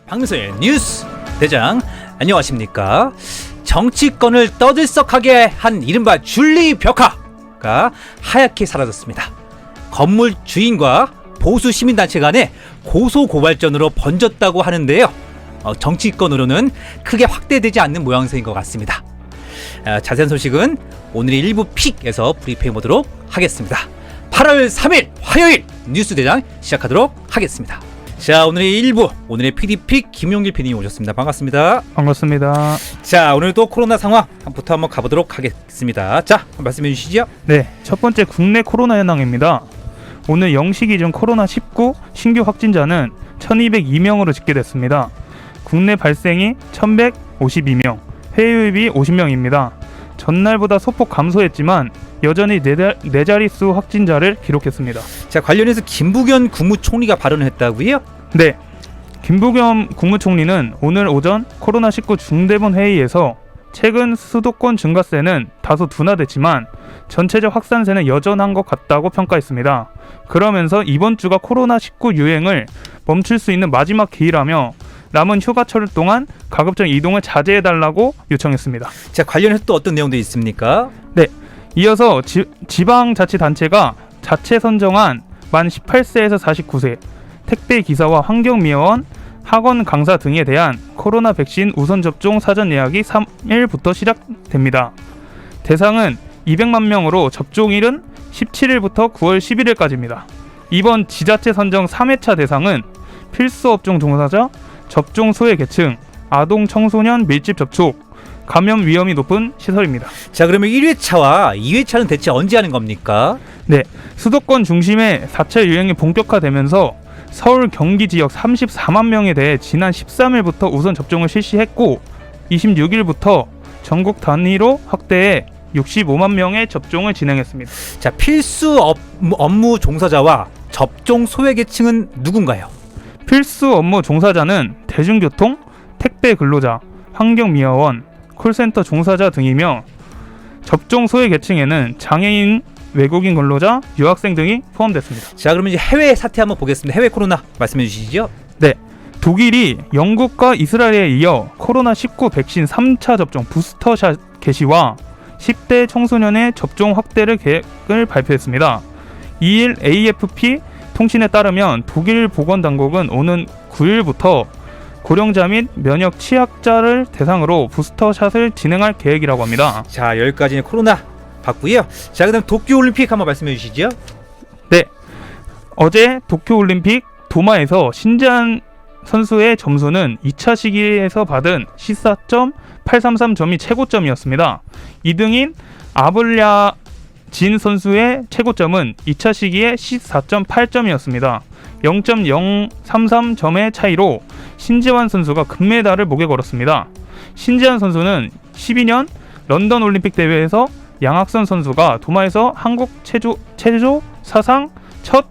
박명수의 뉴스 대장, 안녕하십니까? 정치권을 떠들썩하게 한 이른바 줄리 벽화가 하얗게 사라졌습니다. 건물 주인과 보수 시민단체 간의 고소고발전으로 번졌다고 하는데요. 정치권으로는 크게 확대되지 않는 모양새인 것 같습니다. 자세한 소식은 오늘의 일부 픽에서 브리핑해보도록 하겠습니다. 8월 3일 화요일 뉴스 대장 시작하도록 하겠습니다. 자, 오늘의 1부, 오늘의 PD픽 김용길 PD님 오셨습니다. 반갑습니다. 반갑습니다. 자, 오늘도 코로나 상황부터 한번 가보도록 하겠습니다. 자, 말씀해 주시죠. 네, 첫 번째 국내 코로나 현황입니다. 오늘 0시 기준 코로나19 신규 확진자는 1202명으로 집계됐습니다. 국내 발생이 1152명, 해외유입이 50명입니다. 전날보다 소폭 감소했지만 여전히 네 자릿수 확진자를 기록했습니다. 자, 관련해서 김부겸 국무총리가 발언을 했다고요? 네, 김부겸 국무총리는 오늘 오전 코로나19 중대본 회의에서 최근 수도권 증가세는 다소 둔화됐지만 전체적 확산세는 여전한 것 같다고 평가했습니다. 그러면서 이번 주가 코로나19 유행을 멈출 수 있는 마지막 기회라며 남은 휴가철 동안 가급적 이동을 자제해달라고 요청했습니다. 자, 관련해서 또 어떤 내용들이 있습니까? 네, 이어서 지방자치단체가 자체 선정한 만 18세에서 49세 택배기사와 환경미화원, 학원 강사 등에 대한 코로나 백신 우선 접종 사전 예약이 3일부터 시작됩니다. 대상은 200만 명으로 접종일은 17일부터 9월 11일까지입니다. 이번 지자체 선정 3회차 대상은 필수업종 종사자, 접종 소외계층, 아동 청소년 밀집 접촉, 감염 위험이 높은 시설입니다. 자, 그러면 1회차와 2회차는 대체 언제 하는 겁니까? 네, 수도권 중심의 4차 유행이 본격화되면서 서울, 경기 지역 34만 명에 대해 지난 13일부터 우선 접종을 실시했고 26일부터 전국 단위로 확대해 65만 명의 접종을 진행했습니다. 자, 필수 업무 종사자와 접종 소외계층은 누군가요? 필수 업무 종사자는 대중교통, 택배 근로자, 환경미화원, 콜센터 종사자 등이며 접종 소외 계층에는 장애인, 외국인 근로자, 유학생 등이 포함됐습니다. 자, 그러면 이제 해외 사태 한번 보겠습니다. 해외 코로나 말씀해 주시죠. 네, 독일이 영국과 이스라엘에 이어 코로나19 백신 3차 접종 부스터샷 개시와 10대 청소년의 접종 확대를 계획을 발표했습니다. 2일 AFP 통신에 따르면 독일 보건당국은 오는 9일부터 고령자 및 면역 취약자를 대상으로 부스터샷을 진행할 계획이라고 합니다. 자, 여기까지는 코로나 봤고요. 자, 그다음 도쿄올림픽 한번 말씀해 주시죠. 네, 어제 도쿄올림픽 도마에서 신지한 선수의 점수는 2차 시기에서 받은 14.833점이 최고점이었습니다. 2등인 아블야 진 선수의 최고점은 2차 시기에 14.8점이었습니다. 0.033점의 차이로 신지환 선수가 금메달을 목에 걸었습니다. 신지환 선수는 12년 런던 올림픽 대회에서 양학선 선수가 도마에서 한국 체조 사상 첫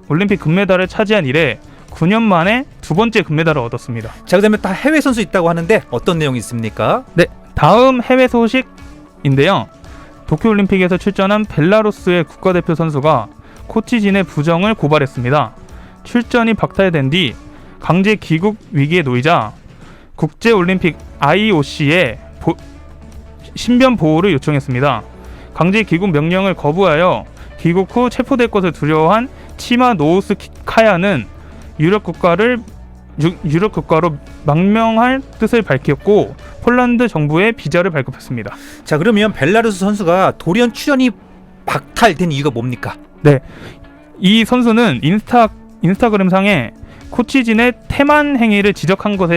올림픽 금메달을 차지한 이래 9년 만에 두 번째 금메달을 얻었습니다. 자, 그다음에 다 해외 선수 있다고 하는데 어떤 내용이 있습니까? 네, 다음 해외 소식인데요. 도쿄올림픽에서 출전한 벨라루스의 국가대표 선수가 코치진의 부정을 고발했습니다. 출전이 박탈된 뒤 강제 귀국 위기에 놓이자 국제올림픽 IOC에 신변 보호를 요청했습니다. 강제 귀국 명령을 거부하여 귀국 후 체포될 것을 두려워한 치마노우스카야는 유럽 국가로 망명할 뜻을 밝혔고 폴란드 정부에 비자를 발급했습니다. 자, 그러면 벨라루스 선수가 돌연 출연이 박탈된 이유가 뭡니까? 네, 이 선수는 인스타그램상에 코치진의 태만 행위를 지적한 것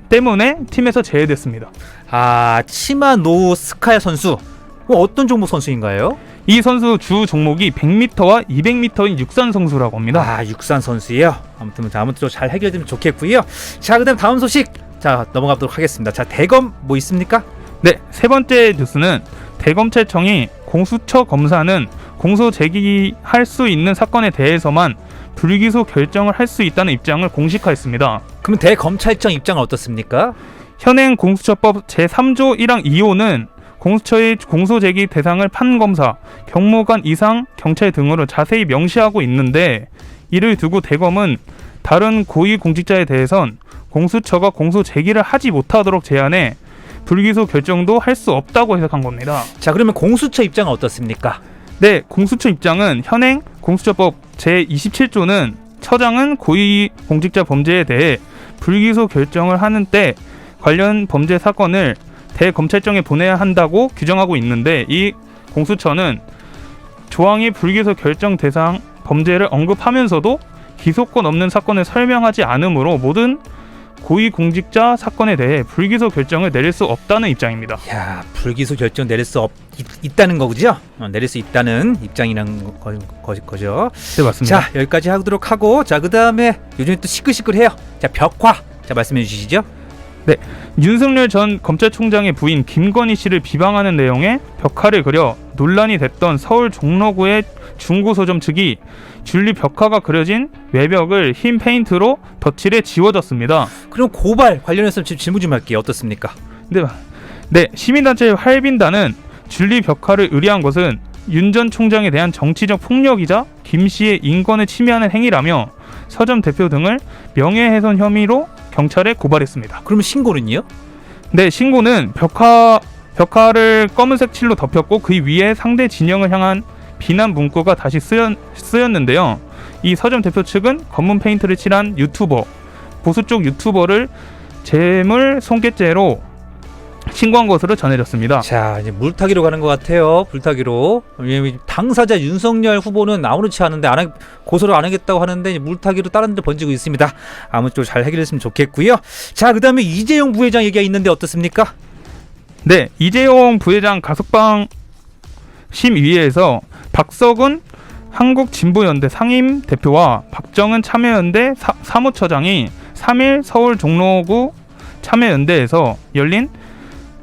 때문에 팀에서 제외됐습니다. 아, 치마노스카야 선수. 어떤 종목 선수인가요? 이 선수 주 종목이 100m와 200m인 육산 선수라고 합니다. 아, 육산 선수예요. 아무튼 잘 해결되면 좋겠고요. 자, 그다음 다음 소식. 자, 넘어가도록 하겠습니다. 자, 대검 뭐 있습니까? 네, 세 번째 뉴스는 대검찰청이 공수처 검사는 공소 제기할 수 있는 사건에 대해서만 불기소 결정을 할 수 있다는 입장을 공식화했습니다. 그럼 대검찰청 입장은 어떻습니까? 현행 공수처법 제3조 1항 2호는 공수처의 공소제기 대상을 판검사, 경무관 이상 경찰 등으로 자세히 명시하고 있는데 이를 두고 대검은 다른 고위공직자에 대해선 공수처가 공소 제기를 하지 못하도록 제한해 불기소 결정도 할 수 없다고 해석한 겁니다. 자, 그러면 공수처 입장은 어떻습니까? 네, 공수처 입장은 현행 공수처법 제27조는 처장은 고위공직자 범죄에 대해 불기소 결정을 하는 때 관련 범죄 사건을 대검찰청에 보내야 한다고 규정하고 있는데, 이 공수처는 조항이 불기소 결정 대상 범죄를 언급하면서도 기소권 없는 사건을 설명하지 않으므로 모든 고위공직자 사건에 대해 불기소 결정을 내릴 수 없다는 입장입니다. 야, 불기소 결정 내릴 수 있다는 거죠? 내릴 수 있다는 입장이라는 거죠. 네, 맞습니다. 자, 여기까지 하도록 하고, 자, 그 다음에 요즘에 또 시끌시끌해요. 자, 벽화. 자, 말씀해 주시죠. 네, 윤석열 전 검찰총장의 부인 김건희 씨를 비방하는 내용의 벽화를 그려 논란이 됐던 서울 종로구의 중구서점 측이 줄리 벽화가 그려진 외벽을 흰 페인트로 덧칠해 지워졌습니다. 그럼 고발 관련해서 지금 질문 좀 할게요. 어떻습니까? 네, 시민단체 활빈단은 줄리 벽화를 의뢰한 것은 윤 전 총장에 대한 정치적 폭력이자 김 씨의 인권을 침해하는 행위라며 서점 대표 등을 명예훼손 혐의로 경찰에 고발했습니다. 그러면 신고는요? 네, 신고는 벽화를 검은색 칠로 덮였고 그 위에 상대 진영을 향한 비난 문구가 다시 쓰였는데요. 이 서점 대표 측은 검은 페인트를 칠한 유튜버, 보수 쪽 유튜버를 재물 손괴죄로 신고한 것으로 전해졌습니다. 자, 이제 물타기로 가는 것 같아요. 물타기로. 왜냐면 당사자 윤석열 후보는 아무렇지 않은데 고소를 안 하겠다고 하는데 이제 물타기로 다른 데 번지고 있습니다. 아무쪼록 잘 해결했으면 좋겠고요. 자, 그 다음에 이재용 부회장 얘기가 있는데 어떻습니까? 네, 이재용 부회장 가석방 심의위에서 박석은 한국진보연대 상임 대표와 박정은 참여연대 사무처장이 3일 서울 종로구 참여연대에서 열린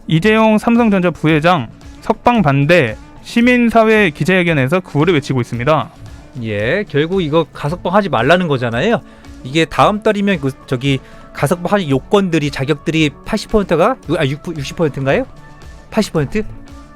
이재용 삼성전자 부회장 석방 반대 시민사회 기자회견에서 구호를 외치고 있습니다. 예, 결국 이거 가석방 하지 말라는 거잖아요. 이게 다음 달이면 가석방 할 요건들이 자격들이 80%가 60%인가요? 80%?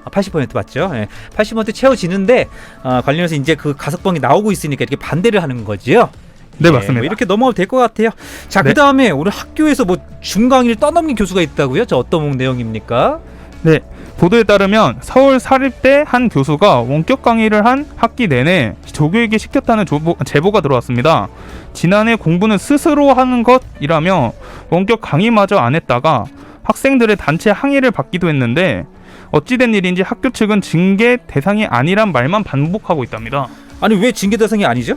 80% 맞죠? 예, 80% 채워지는데 관련해서 이제 그 가석방이 나오고 있으니까 이렇게 반대를 하는 거지요. 네, 예, 맞습니다. 뭐 이렇게 넘어가도 될 것 같아요. 자, 네. 그 다음에 오늘 학교에서 뭐 중강의를 떠넘긴 교수가 있다고요? 저 어떤 내용입니까? 네, 보도에 따르면 서울 사립대 한 교수가 원격 강의를 한 학기 내내 조교에게 시켰다는 제보가 들어왔습니다. 지난해 공부는 스스로 하는 것이라며 원격 강의마저 안 했다가 학생들의 단체 항의를 받기도 했는데 어찌된 일인지 학교 측은 징계 대상이 아니란 말만 반복하고 있답니다. 아니, 왜 징계 대상이 아니죠?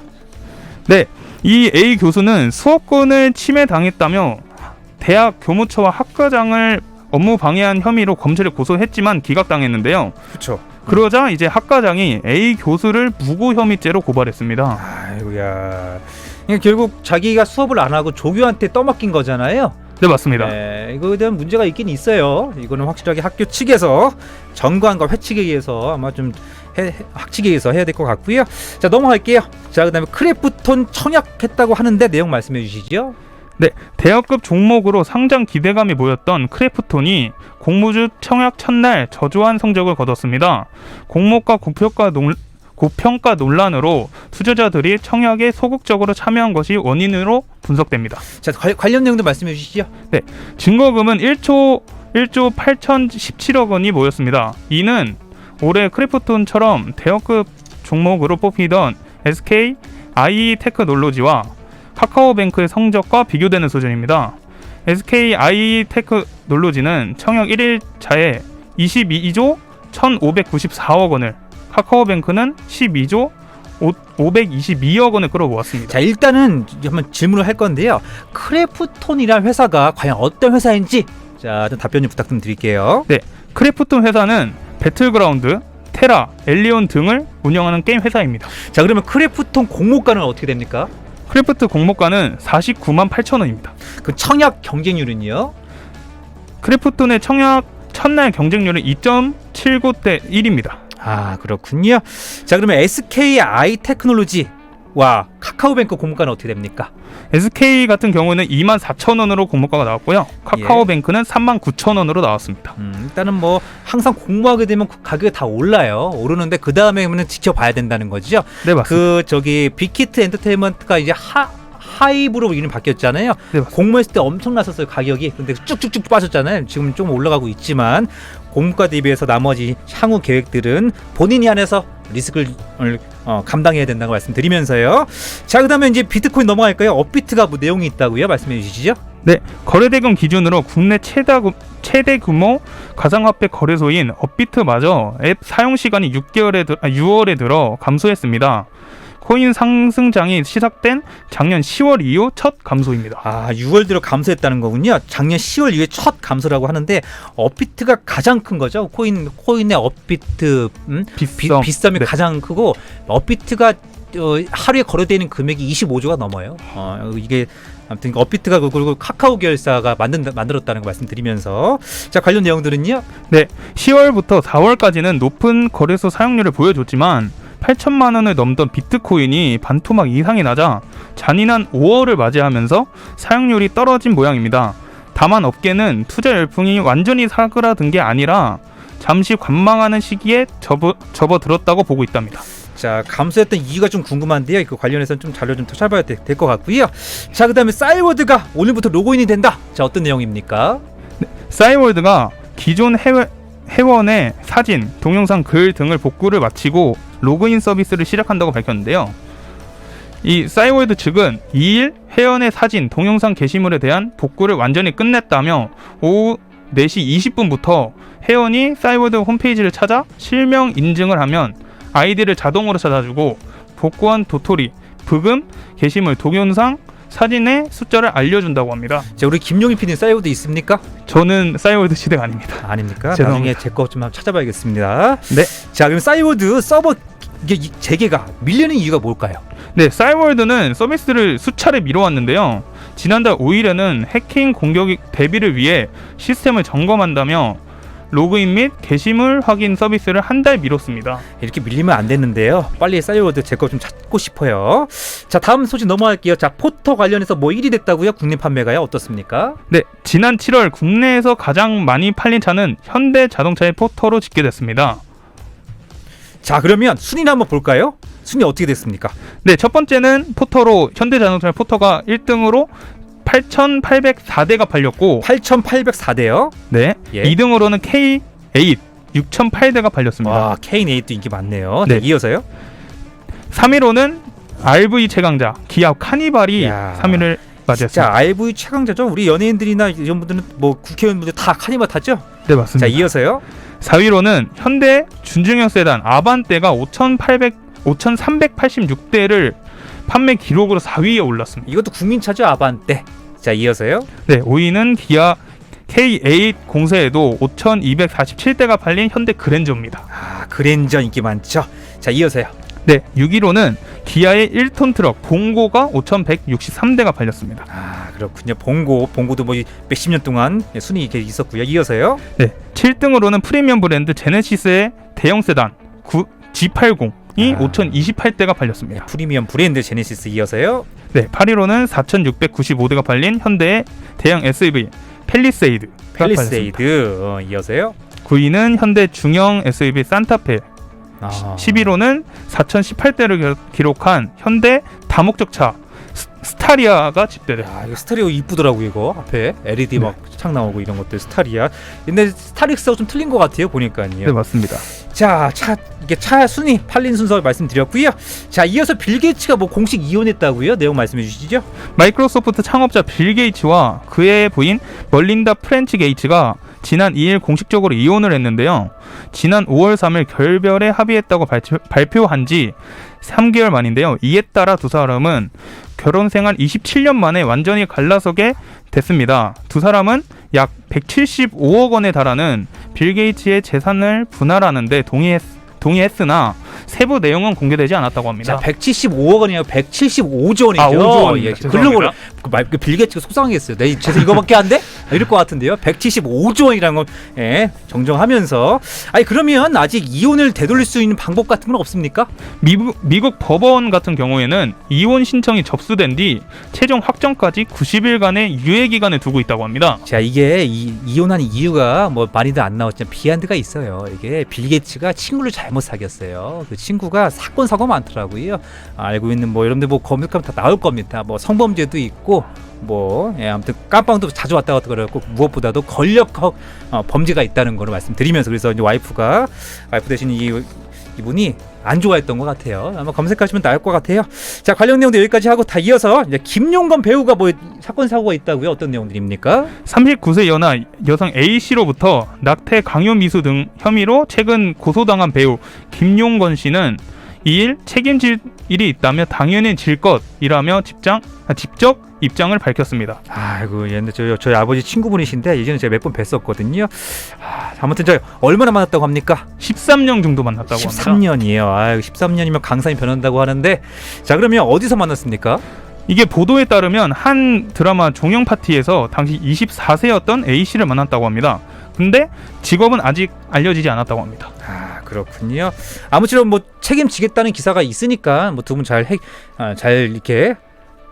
네, 이 A 교수는 수업권을 침해당했다며 대학 교무처와 학과장을 업무 방해한 혐의로 검찰에 고소했지만 기각당했는데요. 그렇죠. 그러자 이제 학과장이 A 교수를 무고 혐의죄로 고발했습니다. 아이고야. 그러니까 결국 자기가 수업을 안 하고 조교한테 떠맡긴 거잖아요. 네, 맞습니다. 네, 이거에 대한 문제가 있긴 있어요. 이거는 확실하게 학교 측에서 정관과 회칙에 의해서 아마 좀 학칙에 의해서 해야 될 것 같고요. 자, 넘어갈게요. 자, 그다음에 크래프톤 청약했다고 하는데 내용 말씀해 주시죠. 네, 대여급 종목으로 상장 기대감이 모였던 크래프톤이 공모주 청약 첫날 저조한 성적을 거뒀습니다. 공모가 고평가 논란으로 투자자들이 청약에 소극적으로 참여한 것이 원인으로 분석됩니다. 자, 관련 내용도 말씀해 주시죠. 네, 증거금은 1조 8,017억 원이 모였습니다. 이는 올해 크래프톤처럼 대여급 종목으로 뽑히던 SK 아이테크놀로지와 카카오뱅크의 성적과 비교되는 수준입니다. SK 아이테크놀로지는 청약 1일차에 22조 1,594억 원을, 카카오뱅크는 12조 522억 원을 끌어모았습니다. 자, 일단은 한번 질문을 할 건데요. 크래프톤이란 회사가 과연 어떤 회사인지 자, 답변 좀 부탁 좀 드릴게요. 네, 크래프톤 회사는 배틀그라운드, 테라, 엘리온 등을 운영하는 게임 회사입니다. 자, 그러면 크래프톤 공모가는 어떻게 됩니까? 크래프트 공모가는 49만 8천 원입니다. 그 청약 경쟁률은요? 크래프톤의 청약 첫날 경쟁률은 2.79대 1입니다. 아, 그렇군요. 자, 그러면 SK 아이테크놀로지와 카카오뱅크 공모가는 어떻게 됩니까? SK 같은 경우는 2만 4천 원으로 공모가가 나왔고요. 카카오뱅크는 3만 9천 원으로 나왔습니다. 일단은 뭐 항상 공모하게 되면 그 가격이 다 올라요. 오르는데 그 다음에는 지켜봐야 된다는 거죠. 네, 맞습니다. 빅히트 엔터테인먼트가 이제 5로 이름 바뀌었잖아요. 네, 맞습니다. 공모했을 때 엄청 났었어요 가격이. 근데 쭉쭉쭉 빠졌잖아요. 지금 좀 올라가고 있지만 공모가 대비해서 나머지 향후 계획들은 본인이 안에서 리스크를 감당해야 된다고 말씀드리면서요. 자, 그다음에 이제 비트코인 넘어갈까요? 업비트가 뭐 내용이 있다고요? 말씀해 주시죠. 네, 거래대금 기준으로 국내 최대 규모 가상화폐 거래소인 업비트마저 앱 사용 시간이 6월에 들어 감소했습니다. 코인 상승장이 시작된 작년 10월 이후 첫 감소입니다. 아, 6월 들어 감소했다는 거군요. 작년 10월 이후에 첫 감소라고 하는데 업비트가 가장 큰 거죠. 코인의 업비트 비썸이 네. 가장 크고 업비트가 하루에 거래되는 금액이 25조가 넘어요. 이게 아무튼 업비트가 그리고 카카오 계열사가 만들었다는 거 말씀드리면서 자, 관련 내용들은요. 네, 10월부터 4월까지는 높은 거래소 사용률을 보여줬지만 8천만 원을 넘던 비트코인이 반토막 이상이 나자 잔인한 5월을 맞이하면서 사용률이 떨어진 모양입니다. 다만 업계는 투자 열풍이 완전히 사그라든 게 아니라 잠시 관망하는 시기에 접어들었다고 보고 있답니다. 자, 감소했던 이유가 좀 궁금한데요. 그 관련해서는 좀 자료 좀 더 찾아봐야 될 것 같고요. 자, 그다음에 싸이월드가 오늘부터 로그인이 된다. 자, 어떤 내용입니까? 싸이월드가 기존 회원의 사진, 동영상, 글 등을 복구를 마치고 로그인 서비스를 시작한다고 밝혔는데요. 이 싸이월드 측은 2일 회원의 사진, 동영상 게시물에 대한 복구를 완전히 끝냈다며 오후 4시 20분부터 회원이 싸이월드 홈페이지를 찾아 실명 인증을 하면 아이디를 자동으로 찾아주고 복구한 도토리, 브금, 게시물, 동영상, 사진의 숫자를 알려준다고 합니다. 자, 우리 김용희 PD 싸이월드 있습니까? 저는 싸이월드 시대가 아닙니다. 아닙니까? 죄송합니다. 나중에 제 거 좀 한번 찾아봐야겠습니다. 네. 자, 그럼 싸이월드 서버 재개가 밀리는 이유가 뭘까요? 네, 싸이월드는 서비스를 수차례 미뤄왔는데요. 지난달 5일에는 해킹 공격 대비를 위해 시스템을 점검한다며 로그인 및 게시물 확인 서비스를 한 달 미뤘습니다. 이렇게 밀리면 안 되는데요. 빨리 싸이월드 제 거 좀 찾고 싶어요. 자, 다음 소식 넘어갈게요. 자, 포터 관련해서 뭐 1위 됐다고요? 국내 판매가요? 어떻습니까? 네, 지난 7월 국내에서 가장 많이 팔린 차는 현대 자동차의 포터로 집계됐습니다. 자, 그러면 순위를 한번 볼까요? 순위 어떻게 됐습니까? 네, 첫 번째는 포터로 현대 자동차의 포터가 1등으로 8,804대가 팔렸고 8,804대요. 네, 예. 2등으로는 K8 6,008대가 팔렸습니다. 와, K8도 인기 많네요. 네. 네, 이어서요. 3위로는 RV 최강자 기아 카니발이 야. 3위를 맞이했습니다. 자, RV 최강자죠. 우리 연예인들이나 이런 분들은 뭐 국회의원분들 다 카니발 타죠? 네, 맞습니다. 자, 이어서요. 4위로는 현대 준중형 세단 아반떼가 5,386대를 판매 기록으로 4위에 올랐습니다. 이것도 국민차죠, 아반떼. 자, 이어서요. 네, 5위는 기아 K8 공세에도 5,247대가 팔린 현대 그랜저입니다. 아, 그랜저 인기 많죠. 자, 이어서요. 네, 6위로는 기아의 1톤 트럭 봉고가 5,163대가 팔렸습니다. 아, 그렇군요. 봉고도 뭐 몇십 년 동안 순위 이렇게 있었고요. 이어서요. 네, 7등으로는 프리미엄 브랜드 제네시스의 대형 세단 G80이 5,028대가 팔렸습니다. 프리미엄 브랜드 제네시스. 이어서요. 네, 8위로는 4,695대가 팔린 현대의 대형 SUV 팰리세이드가 팔렸습니다. 팰리세이드. 이어서요. 9위는 현대 중형 SUV 산타페, 아. 11호는 4,018대를 기록한 현대 다목적차 스타리아가 집계됐습니다. 야, 이거 스타리오 이쁘더라고. 이거 앞에 LED 막 창 나오고 이런 것들 스타리아. 근데 스타릭스하고 좀 틀린 것 같아요, 보니까요. 네, 맞습니다. 자, 이게 차 순위 팔린 순서 말씀드렸고요. 자, 이어서 빌 게이츠가 뭐 공식 이혼했다고요? 내용 말씀해 주시죠. 마이크로소프트 창업자 빌 게이츠와 그의 부인 멀린다 프렌치 게이츠가 지난 2일 공식적으로 이혼을 했는데요. 지난 5월 3일 결별에 합의했다고 발표한 지 3개월 만인데요. 이에 따라 두 사람은 결혼 생활 27년 만에 완전히 갈라서게 됐습니다. 두 사람은 약 175억 원에 달하는 빌 게이츠의 재산을 분할하는데 동의했으나 세부 내용은 공개되지 않았다고 합니다. 자, 175억 원이에요. 175조 원이죠. 아, 5조 원입니다. 글로벌 빌 게이츠가 속상하겠어요. 내 재산 이거밖에 안 돼? 이럴 것 같은데요. 175조 원이라는 걸 정정하면서 아니 그러면 아직 이혼을 되돌릴 수 있는 방법 같은 건 없습니까? 미국 법원 같은 경우에는 이혼 신청이 접수된 뒤 최종 확정까지 90일간의 유예 기간을 두고 있다고 합니다. 자, 이게 이혼한 이유가 뭐 많이들 안 나왔지만 비하인드가 있어요. 이게 빌 게이츠가 친구를 잘못 사귀었어요. 그 친구가 사고가 많더라고요. 알고 있는 뭐 여러분들 뭐 검색하면 다 나올 겁니다. 뭐 성범죄도 있고 뭐 아무튼 깜빵도 자주 왔다 갔다 그래갖고 무엇보다도 권력 범죄가 있다는 걸 말씀드리면서 그래서 이제 와이프 대신 이분이 안 좋아했던 것 같아요. 아마 검색하시면 나올 것 같아요. 자, 관련 내용도 여기까지 하고 다 이어서 이제 김용건 배우가 뭐 사건 사고가 있다고요? 어떤 내용들입니까? 39세 연하 여성 A씨로부터 낙태 강요 미수 등 혐의로 최근 고소당한 배우 김용건 씨는 2일 책임질 일이 있다며 당연히 질 것이라며 직접 입장을 밝혔습니다. 아이고, 옛날 저희 아버지 친구분이신데 예전에 제가 몇 번 뵀었거든요. 아무튼 저 얼마나 만났다고 합니까? 13년 정도 만났다고 합니다. 13년이에요. 아이고, 13년이면 강산이 변한다고 하는데 자, 그러면 어디서 만났습니까? 이게 보도에 따르면 한 드라마 종영 파티에서 당시 24세였던 A씨를 만났다고 합니다. 근데 직업은 아직 알려지지 않았다고 합니다. 아, 그렇군요. 아무쪼록 뭐 책임지겠다는 기사가 있으니까 뭐 두 분 잘 이렇게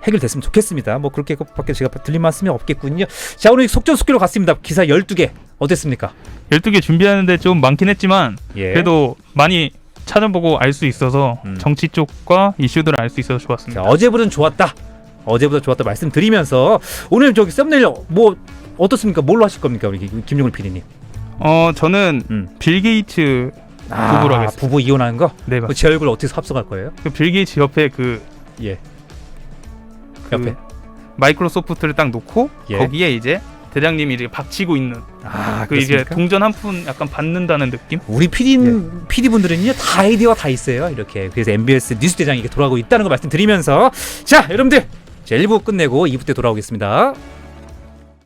해결됐으면 좋겠습니다. 뭐 그렇게밖에 제가 드릴 말씀이 없겠군요. 자, 오늘 속전속결로 갔습니다. 기사 12개 어땠습니까? 12개 준비하는데 좀 많긴 했지만 그래도 많이 찾아보고 알 수 있어서 정치 쪽과 이슈들을 알 수 있어서 좋았습니다. 자, 어제보다 좋았다 말씀드리면서 오늘 저기 썸네일 뭐 어떻습니까? 뭘로 하실 겁니까? 우리 김용훈 PD님. 저는 빌 게이츠 부부로 하겠습니다. 부부 이혼하는 거? 네, 맞습니다. 제 얼굴 어떻게 합성할 거예요? 빌 게이츠 옆에 옆에 마이크로소프트를 딱 놓고 예. 거기에 이제 대장님이 이렇게 박치고 있는 그 이제 그렇습니까? 동전 한 푼 약간 받는다는 느낌? 우리 PD 분들은요 다 아이디어가 다 있어요. 이렇게 그래서 MBS 뉴스 대장이 이렇게 돌아가고 있다는 거 말씀드리면서 자, 여러분들 자, 1부 끝내고 2부 때 돌아오겠습니다.